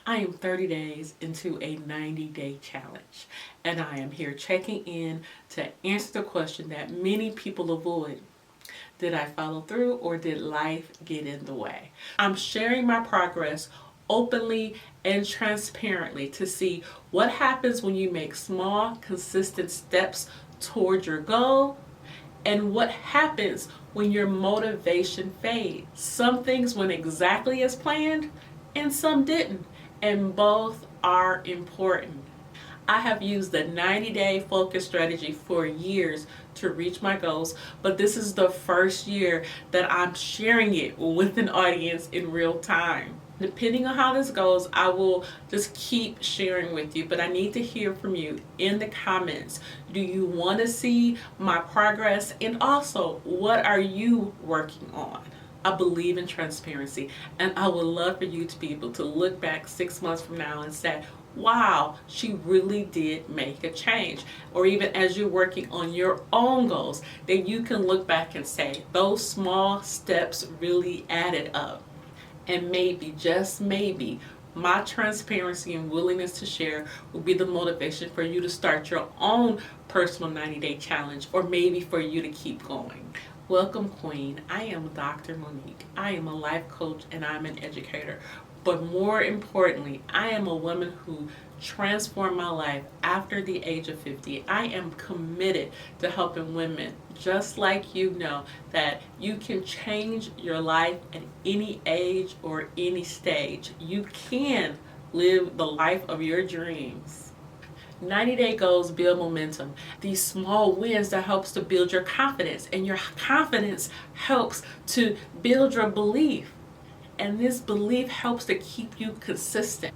I am 30 days into a 90-day challenge, and I am here checking in to answer the question that many people avoid. Did I follow through or did life get in the way? I'm sharing my progress openly and transparently to see what happens when you make small, consistent steps toward your goal and what happens when your motivation fades. Some things went exactly as planned and some didn't, and both are important. I have used the 90-day focus strategy for years to reach my goals, but this is the first year that I'm sharing it with an audience in real time. Depending on how this goes, I will just keep sharing with you, but I need to hear from you in the comments. Do you want to see my progress? And also, what are you working on? I believe in transparency, and I would love for you to be able to look back 6 months from now and say, wow, she really did make a change. Or even as you're working on your own goals, that you can look back and say, those small steps really added up. And maybe, just maybe, my transparency and willingness to share will be the motivation for you to start your own personal 90-day challenge, or maybe for you to keep going. Welcome, Queen. I am Dr. Monique. I am a life coach and I'm an educator. But more importantly, I am a woman who transformed my life after the age of 50. I am committed to helping women just like you know that you can change your life at any age or any stage. You can live the life of your dreams. 90-day goals build momentum. These small wins that helps to build your confidence, and your confidence helps to build your belief. And this belief helps to keep you consistent.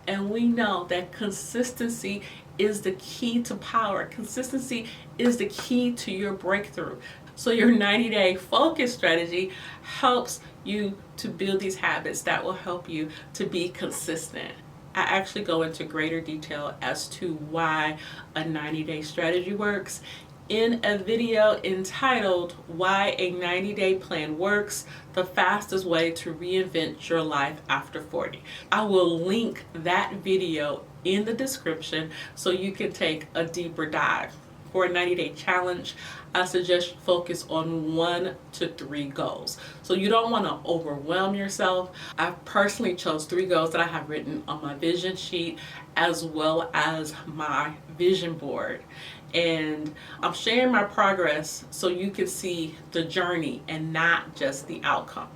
And we know that consistency is the key to power. Consistency is the key to your breakthrough. So your 90-day focus strategy helps you to build these habits that will help you to be consistent. I actually go into greater detail as to why a 90-day strategy works in a video entitled Why a 90-Day Plan Works, the Fastest Way to Reinvent Your Life After 40. I will link that video in the description so you can take a deeper dive. For a 90-day challenge, I suggest focus on 1 to 3 goals. So you don't want to overwhelm yourself. I personally chose 3 goals that I have written on my vision sheet as well as my vision board. And I'm sharing my progress so you can see the journey and not just the outcome.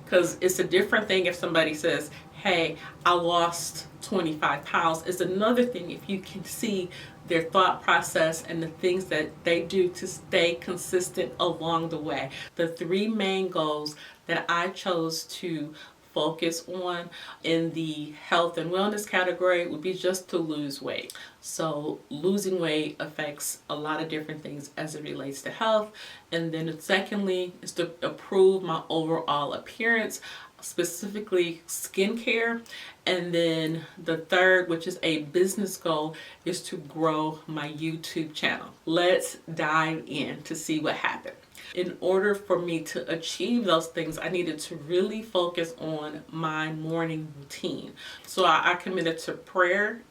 Because it's a different thing if somebody says, hey, I lost 25 pounds. It's another thing if you can see their thought process and the things that they do to stay consistent along the way. The 3 main goals that I chose to focus on in the health and wellness category would be just to lose weight. So losing weight affects a lot of different things as it relates to health. And then secondly is to improve my overall appearance, specifically skincare. And then the third, which is a business goal, is to grow my YouTube channel. Let's dive in to see what happened. In order for me to achieve those things, I needed to really focus on my morning routine. So I committed to prayer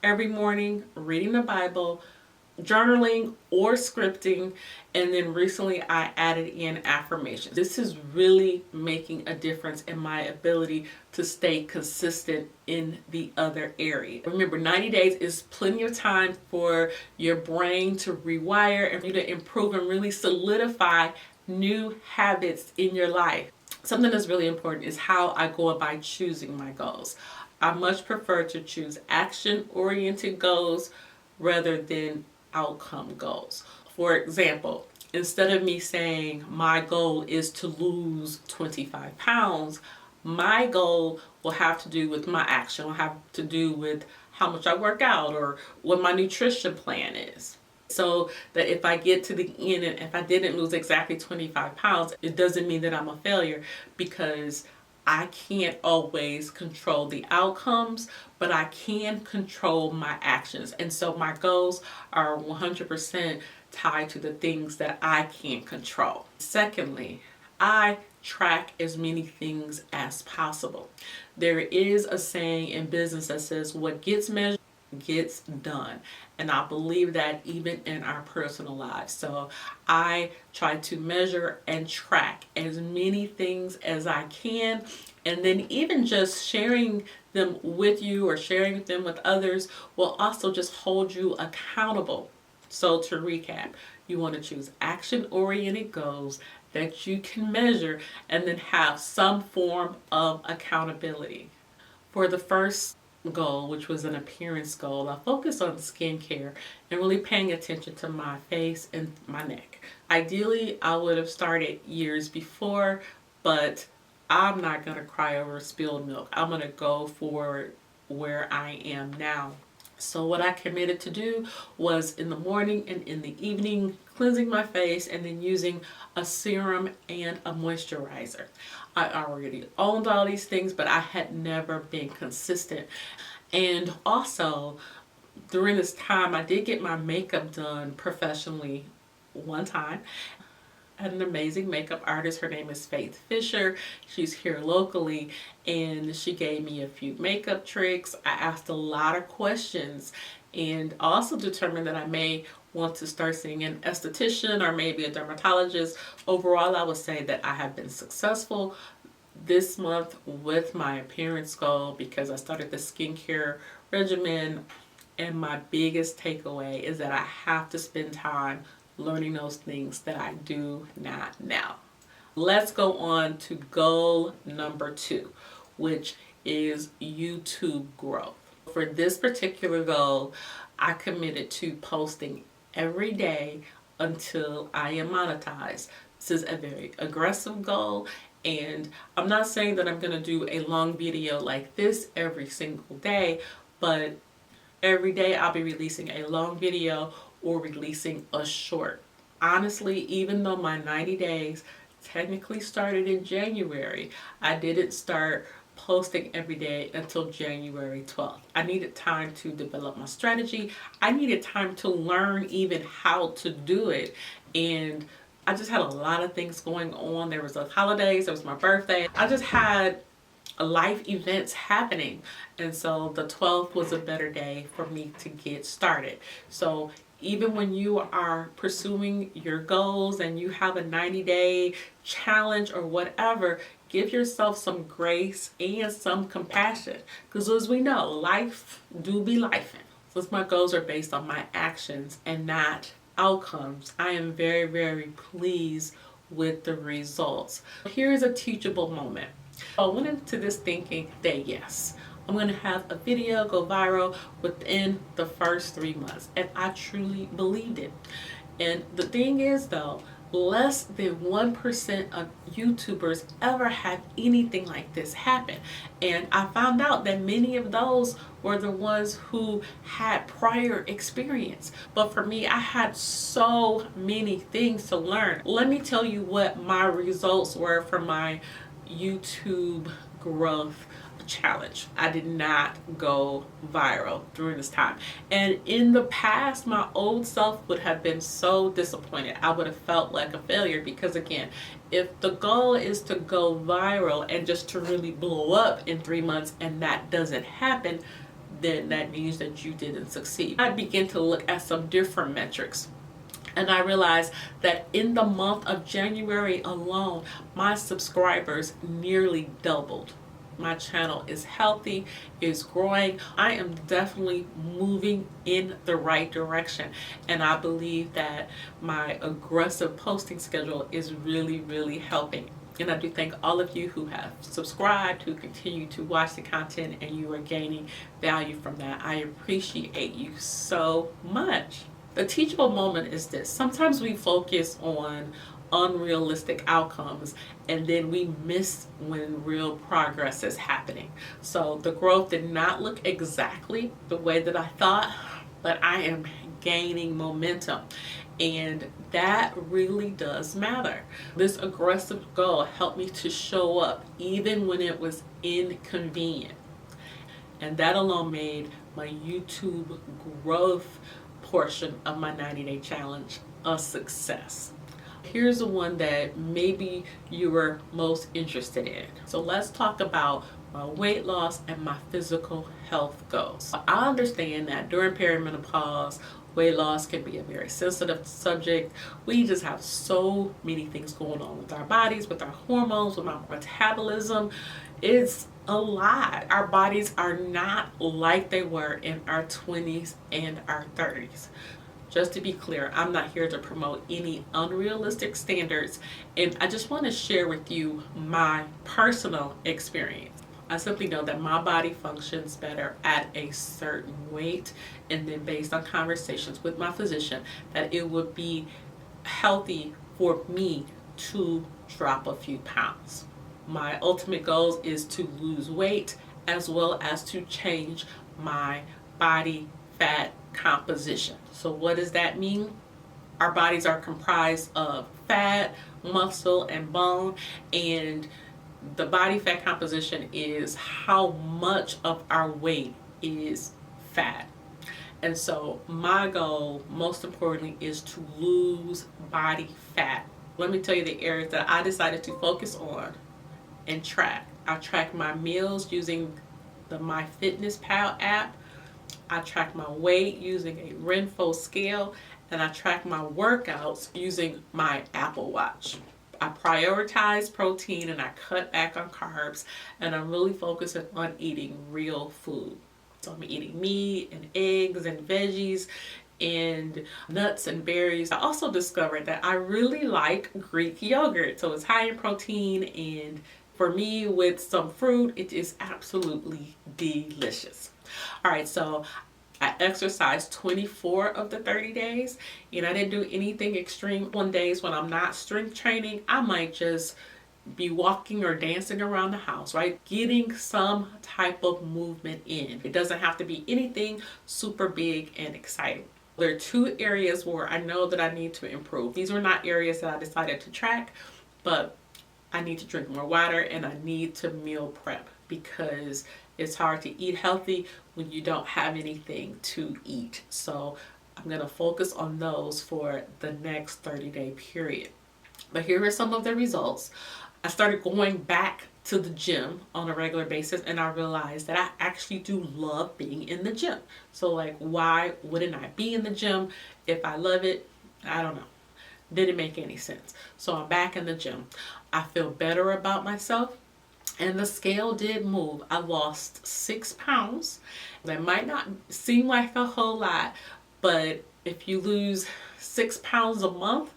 every morning, reading the Bible, journaling or scripting, and then recently I added in affirmations. This is really making a difference in my ability to stay consistent in the other area. Remember, 90 days is plenty of time for your brain to rewire and for you to improve and really solidify new habits in your life. Something that's really important is how I go about choosing my goals. I much prefer to choose action-oriented goals rather than outcome goals. For example, instead of me saying my goal is to lose 25 pounds, my goal will have to do with my action, will have to do with how much I work out or what my nutrition plan is. So that if I get to the end and if I didn't lose exactly 25 pounds, it doesn't mean that I'm a failure, because I can't always control the outcomes, but I can control my actions. And so my goals are 100% tied to the things that I can control. Secondly, I track as many things as possible. There is a saying in business that says what gets measured gets done. And I believe that even in our personal lives. So I try to measure and track as many things as I can. And then even just sharing them with you or sharing them with others will also just hold you accountable. So to recap, you want to choose action-oriented goals that you can measure and then have some form of accountability. For the first goal, which was an appearance goal, I focused on skincare and really paying attention to my face and my neck. Ideally, I would have started years before, but I'm not going to cry over spilled milk. I'm going to go for where I am now. So what I committed to do was in the morning and in the evening, cleansing my face and then using a serum and a moisturizer. I already owned all these things, but I had never been consistent. And also, during this time, I did get my makeup done professionally one time. I had an amazing makeup artist. Her name is Faith Fisher. She's here locally, and she gave me a few makeup tricks. I asked a lot of questions and also determined that I may want to start seeing an esthetician or maybe a dermatologist. Overall, I would say that I have been successful this month with my appearance goal because I started the skincare regimen, and my biggest takeaway is that I have to spend time learning those things that I do not now. Let's go on to goal number 2, which is YouTube growth. For this particular goal, I committed to posting every day until I am monetized. This is a very aggressive goal, and I'm not saying that I'm going to do a long video like this every single day, but every day I'll be releasing a long video or releasing a short. Honestly, even though my 90 days technically started in January, I didn't start posting every day until January 12th. I needed time to develop my strategy. I needed time to learn even how to do it. And I just had a lot of things going on. There was the holidays, there was my birthday. I just had life events happening. And so the 12th was a better day for me to get started. So even when you are pursuing your goals and you have a 90-day challenge or whatever, give yourself some grace and some compassion. Because as we know, life do be lifing. Since my goals are based on my actions and not outcomes, I am very, very pleased with the results. Here's a teachable moment. I went into this thinking that yes, I'm going to have a video go viral within the first 3 months. And I truly believed it. And the thing is though, less than 1% of YouTubers ever have anything like this happen. And I found out that many of those were the ones who had prior experience. But for me, I had so many things to learn. Let me tell you what my results were for my YouTube growth challenge. I did not go viral during this time. And in the past, my old self would have been so disappointed. I would have felt like a failure because again, if the goal is to go viral and just to really blow up in 3 months and that doesn't happen, then that means that you didn't succeed. I began to look at some different metrics. And I realized that in the month of January alone, my subscribers nearly doubled. My channel is healthy, is growing. I am definitely moving in the right direction. And I believe that my aggressive posting schedule is really, really helping. And I do thank all of you who have subscribed, who continue to watch the content, and you are gaining value from that. I appreciate you so much. The teachable moment is this. Sometimes we focus on unrealistic outcomes and then we miss when real progress is happening. So the growth did not look exactly the way that I thought, but I am gaining momentum. And that really does matter. This aggressive goal helped me to show up even when it was inconvenient. And that alone made my YouTube growth portion of my 90-day challenge a success. Here's the one that maybe you were most interested in. So let's talk about my weight loss, and my physical health goals. I understand that during perimenopause, weight loss can be a very sensitive subject. We just have so many things going on with our bodies, with our hormones, with our metabolism. It's a lot. Our bodies are not like they were in our 20s and our 30s. Just to be clear, I'm not here to promote any unrealistic standards, and I just want to share with you my personal experience. I simply know that my body functions better at a certain weight, and then based on conversations with my physician, that it would be healthy for me to drop a few pounds. My ultimate goal is to lose weight as well as to change my body fat composition. So what does that mean? Our bodies are comprised of fat, muscle, and bone, and the body fat composition is how much of our weight is fat. And so my goal, most importantly, is to lose body fat. Let me tell you the areas that I decided to focus on and track. I track my meals using the MyFitnessPal app. I track my weight using a Renfo scale, and I track my workouts using my Apple Watch. I prioritize protein and I cut back on carbs, and I'm really focusing on eating real food. So I'm eating meat and eggs and veggies and nuts and berries. I also discovered that I really like Greek yogurt. So it's high in protein, and for me, with some fruit, it is absolutely delicious. All right, so I exercised 24 of the 30 days, and I didn't do anything extreme. On days when I'm not strength training, I might just be walking or dancing around the house, right? Getting some type of movement in. It doesn't have to be anything super big and exciting. There are two areas where I know that I need to improve. These were not areas that I decided to track, but I need to drink more water and I need to meal prep, because it's hard to eat healthy when you don't have anything to eat. So I'm going to focus on those for the next 30-day period. But here are some of the results. I started going back to the gym on a regular basis, and I realized that I actually do love being in the gym. So like, why wouldn't I be in the gym if I love it? I don't know. Didn't make any sense. So I'm back in the gym. I feel better about myself, and the scale did move. I lost 6 pounds. That might not seem like a whole lot, but if you lose 6 pounds a month,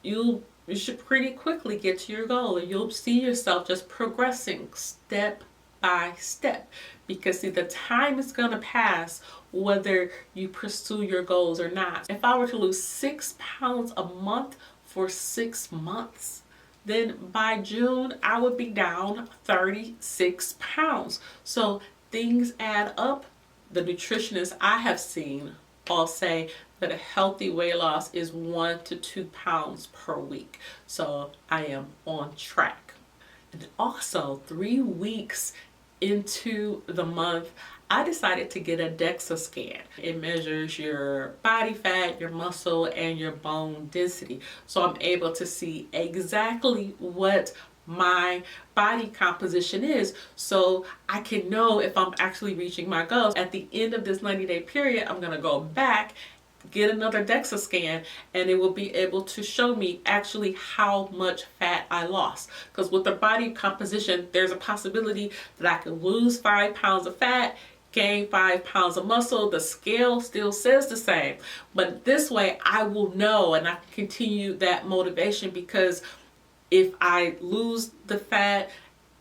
you should pretty quickly get to your goal, and you'll see yourself just progressing step by step. Because see, the time is going to pass whether you pursue your goals or not. If I were to lose 6 pounds a month for 6 months, then by June I would be down 36 pounds. So things add up. The nutritionists I have seen all say that a healthy weight loss is 1 to 2 pounds per week. So I am on track. And also 3 weeks into the month, I decided to get a DEXA scan. It measures your body fat, your muscle, and your bone density. So I'm able to see exactly what my body composition is, so I can know if I'm actually reaching my goals. At the end of this 90-day period, I'm going to go back, get another DEXA scan, and it will be able to show me actually how much fat I lost. Because with the body composition, there's a possibility that I could lose 5 pounds of fat, gain 5 pounds of muscle. The scale still says the same, but this way I will know, and I can continue that motivation, because if I lose the fat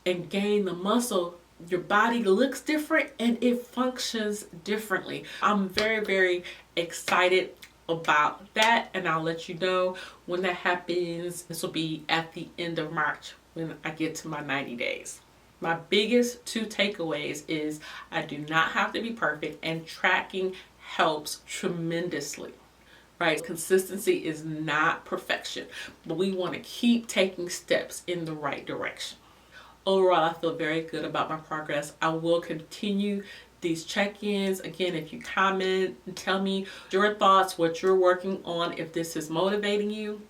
and gain the muscle, your body looks different and it functions differently. I'm very, very excited about that, and I'll let you know when that happens. This will be at the end of March when I get to my 90 days. My biggest 2 takeaways is I do not have to be perfect, and tracking helps tremendously. Right? Consistency is not perfection, but we want to keep taking steps in the right direction. Overall, I feel very good about my progress. I will continue these check-ins. Again, if you comment and tell me your thoughts, what you're working on, if this is motivating you.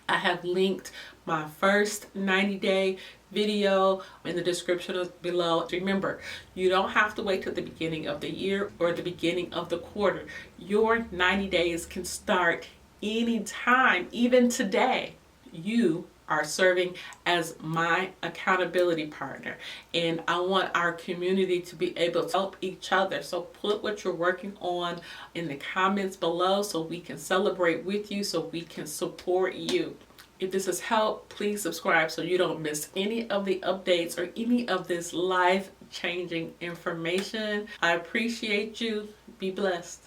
I have linked my first 90-day video in the description below. Remember, you don't have to wait till the beginning of the year or the beginning of the quarter. Your 90 days can start anytime, even today. You are serving as my accountability partner, and I want our community to be able to help each other. So put what you're working on in the comments below so we can celebrate with you, so we can support you. If this has helped, please subscribe so you don't miss any of the updates or any of this life-changing information. I appreciate you. Be blessed.